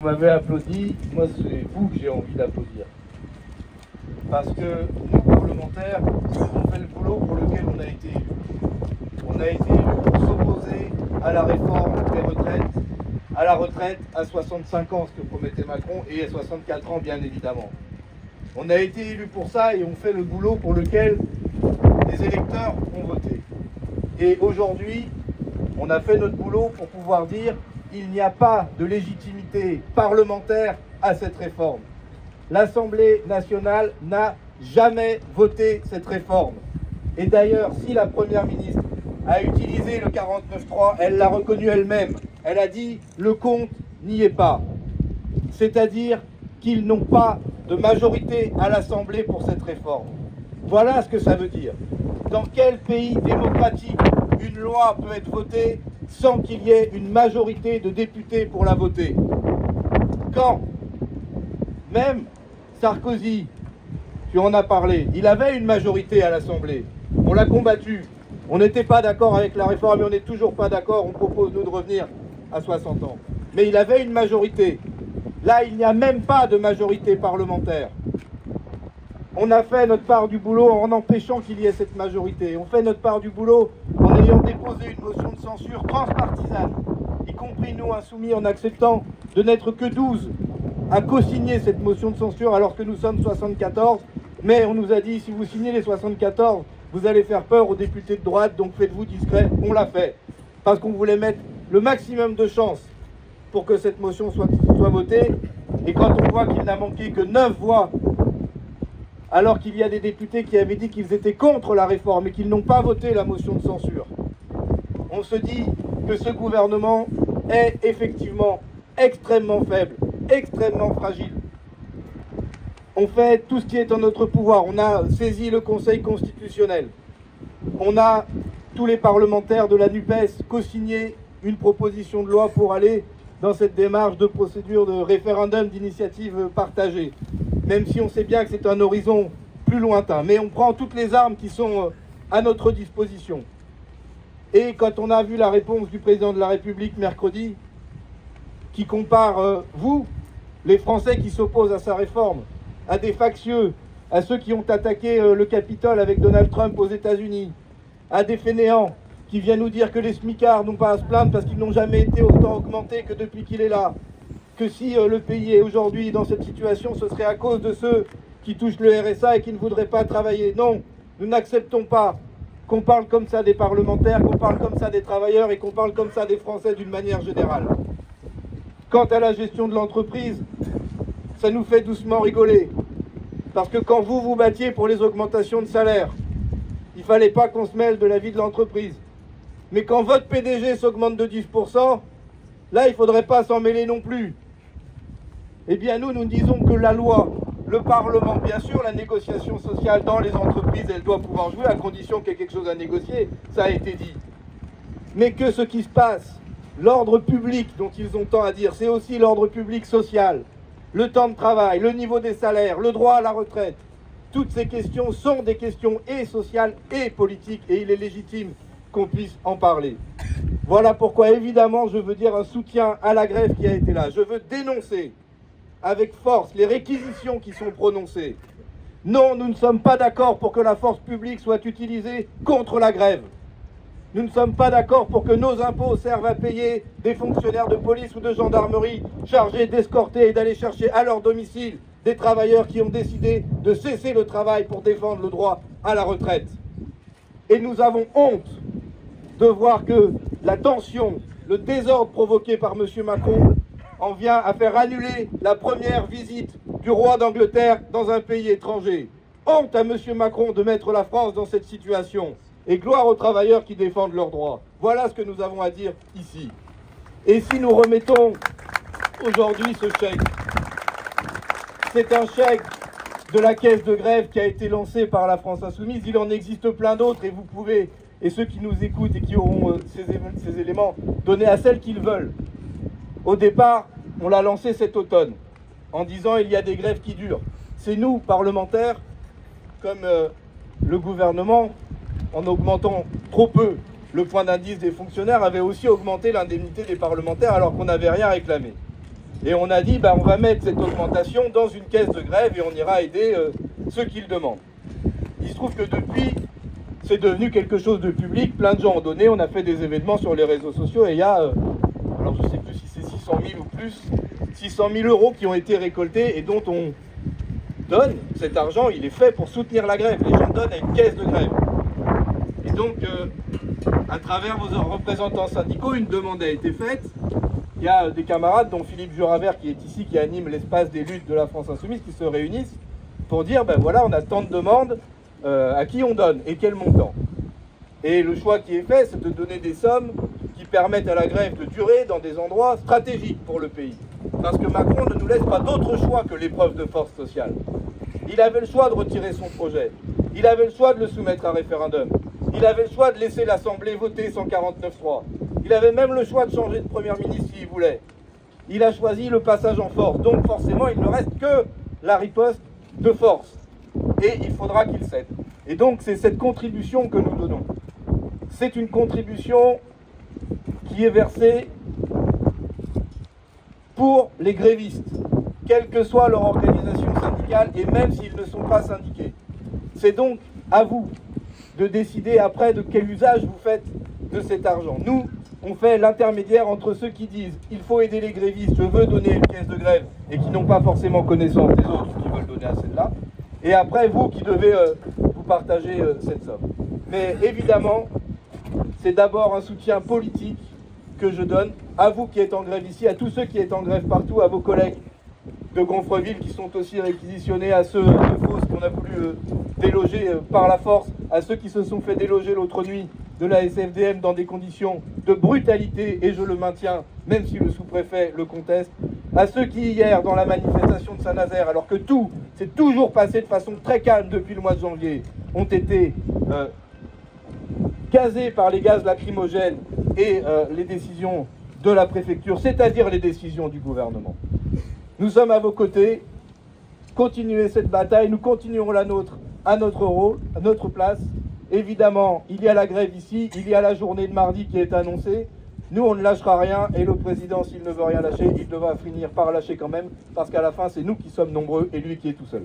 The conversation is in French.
Vous m'avez applaudi, moi c'est vous que j'ai envie d'applaudir. Parce que nous, parlementaires, on fait le boulot pour lequel on a été élus. On a été élus pour s'opposer à la réforme des retraites, à la retraite à 65 ans, ce que promettait Macron, et à 64 ans, bien évidemment. On a été élus pour ça et on fait le boulot pour lequel les électeurs ont voté. Et aujourd'hui, on a fait notre boulot pour pouvoir dire qu'il n'y a pas de légitimité parlementaire à cette réforme. L'Assemblée nationale n'a jamais voté cette réforme. Et d'ailleurs, si la Première ministre a utilisé le 49.3, elle l'a reconnu elle-même. Elle a dit « le compte n'y est pas ». C'est-à-dire qu'ils n'ont pas de majorité à l'Assemblée pour cette réforme. Voilà ce que ça veut dire. Dans quel pays démocratique une loi peut être votée sans qu'il y ait une majorité de députés pour la voter? Quand même Sarkozy, tu en as parlé, il avait une majorité à l'Assemblée. On l'a combattu. On n'était pas d'accord avec la réforme et on n'est toujours pas d'accord. On propose, nous, de revenir à 60 ans. Mais il avait une majorité. Là, il n'y a même pas de majorité parlementaire. On a fait notre part du boulot en empêchant qu'il y ait cette majorité. On fait notre part du boulot en ayant déposé une motion de censure transpartisane, y compris nous, insoumis, en acceptant de n'être que 12 à co-signer cette motion de censure alors que nous sommes 74. Mais on nous a dit, si vous signez les 74, vous allez faire peur aux députés de droite, donc faites-vous discret. On l'a fait, parce qu'on voulait mettre le maximum de chances pour que cette motion soit votée. Et quand on voit qu'il n'a manqué que 9 voix, alors qu'il y a des députés qui avaient dit qu'ils étaient contre la réforme et qu'ils n'ont pas voté la motion de censure, on se dit que ce gouvernement est effectivement extrêmement faible, extrêmement fragile. On fait tout ce qui est en notre pouvoir. On a saisi le Conseil constitutionnel. On a, tous les parlementaires de la NUPES, co-signé une proposition de loi pour aller dans cette démarche de procédure de référendum d'initiative partagée. Même si on sait bien que c'est un horizon plus lointain. Mais on prend toutes les armes qui sont à notre disposition. Et quand on a vu la réponse du président de la République mercredi, qui compare vous, les Français qui s'opposent à sa réforme, à des factieux, à ceux qui ont attaqué le Capitole avec Donald Trump aux États-Unis, à des fainéants qui viennent nous dire que les smicards n'ont pas à se plaindre parce qu'ils n'ont jamais été autant augmentés que depuis qu'il est là, que si le pays est aujourd'hui dans cette situation, ce serait à cause de ceux qui touchent le RSA et qui ne voudraient pas travailler. Non, nous n'acceptons pas qu'on parle comme ça des parlementaires, qu'on parle comme ça des travailleurs et qu'on parle comme ça des Français d'une manière générale. Quant à la gestion de l'entreprise, ça nous fait doucement rigoler. Parce que quand vous vous battiez pour les augmentations de salaire, il ne fallait pas qu'on se mêle de la vie de l'entreprise. Mais quand votre PDG s'augmente de 10%, là, il ne faudrait pas s'en mêler non plus. Eh bien, nous disons que la loi, le Parlement, bien sûr, la négociation sociale dans les entreprises, elle doit pouvoir jouer à condition qu'il y ait quelque chose à négocier, ça a été dit. Mais que ce qui se passe, l'ordre public dont ils ont tant à dire, c'est aussi l'ordre public social, le temps de travail, le niveau des salaires, le droit à la retraite. Toutes ces questions sont des questions et sociales et politiques et il est légitime qu'on puisse en parler. Voilà pourquoi, évidemment, je veux dire un soutien à la grève qui a été là. Je veux dénoncer avec force les réquisitions qui sont prononcées. Non, nous ne sommes pas d'accord pour que la force publique soit utilisée contre la grève. Nous ne sommes pas d'accord pour que nos impôts servent à payer des fonctionnaires de police ou de gendarmerie chargés d'escorter et d'aller chercher à leur domicile des travailleurs qui ont décidé de cesser le travail pour défendre le droit à la retraite. Et nous avons honte de voir que la tension, le désordre provoqué par M. Macron en vient à faire annuler la première visite du roi d'Angleterre dans un pays étranger. Honte à M. Macron de mettre la France dans cette situation. Et gloire aux travailleurs qui défendent leurs droits. Voilà ce que nous avons à dire ici. Et si nous remettons aujourd'hui ce chèque, c'est un chèque de la caisse de grève qui a été lancé par la France Insoumise. Il en existe plein d'autres et vous pouvez, et ceux qui nous écoutent et qui auront ces éléments, donner à celles qu'ils veulent. Au départ, on l'a lancé cet automne en disant il y a des grèves qui durent. C'est nous, parlementaires, comme le gouvernement, en augmentant trop peu le point d'indice des fonctionnaires, avait aussi augmenté l'indemnité des parlementaires alors qu'on n'avait rien réclamé. Et on a dit, on va mettre cette augmentation dans une caisse de grève et on ira aider ceux qui le demandent. Il se trouve que depuis, c'est devenu quelque chose de public, plein de gens ont donné, on a fait des événements sur les réseaux sociaux et il y a, alors je ne sais plus si c'est 600 000 ou plus, 600 000 € qui ont été récoltés et dont on donne cet argent, il est fait pour soutenir la grève. Les gens donnent à une caisse de grève. Et donc, à travers vos représentants syndicaux, une demande a été faite. Il y a des camarades, dont Philippe Juravert qui est ici, qui anime l'espace des luttes de la France Insoumise, qui se réunissent pour dire, voilà, on a tant de demandes, à qui on donne et quel montant. Et le choix qui est fait, c'est de donner des sommes qui permettent à la grève de durer dans des endroits stratégiques pour le pays. Parce que Macron ne nous laisse pas d'autre choix que l'épreuve de force sociale. Il avait le choix de retirer son projet. Il avait le choix de le soumettre à référendum. Il avait le choix de laisser l'Assemblée voter 149.3. Il avait même le choix de changer de Premier ministre s'il voulait. Il a choisi le passage en force. Donc forcément, il ne reste que la riposte de force. Et il faudra qu'il cède. Et donc c'est cette contribution que nous donnons. C'est une contribution qui est versée pour les grévistes, quelle que soit leur organisation syndicale et même s'ils ne sont pas syndiqués. C'est donc à vous de décider après de quel usage vous faites de cet argent. Nous, on fait l'intermédiaire entre ceux qui disent il faut aider les grévistes, je veux donner une caisse de grève et qui n'ont pas forcément connaissance des autres qui veulent donner à celle-là, et après vous qui devez vous partager cette somme. Mais évidemment, c'est d'abord un soutien politique que je donne à vous qui êtes en grève ici, à tous ceux qui êtes en grève partout, à vos collègues de Gonfreville qui sont aussi réquisitionnés, à ceux de Fos qu'on a voulu déloger par la force, à ceux qui se sont fait déloger l'autre nuit de la SFDM dans des conditions de brutalité, et je le maintiens, même si le sous-préfet le conteste, à ceux qui hier, dans la manifestation de Saint-Nazaire, alors que tout s'est toujours passé de façon très calme depuis le mois de janvier, ont été gazés par les gaz lacrymogènes et les décisions de la préfecture, c'est-à-dire les décisions du gouvernement. Nous sommes à vos côtés, continuez cette bataille, nous continuerons la nôtre à notre rôle, à notre place. Évidemment, il y a la grève ici, il y a la journée de mardi qui est annoncée. Nous, on ne lâchera rien, et le président, s'il ne veut rien lâcher, il devra finir par lâcher quand même, parce qu'à la fin, c'est nous qui sommes nombreux et lui qui est tout seul.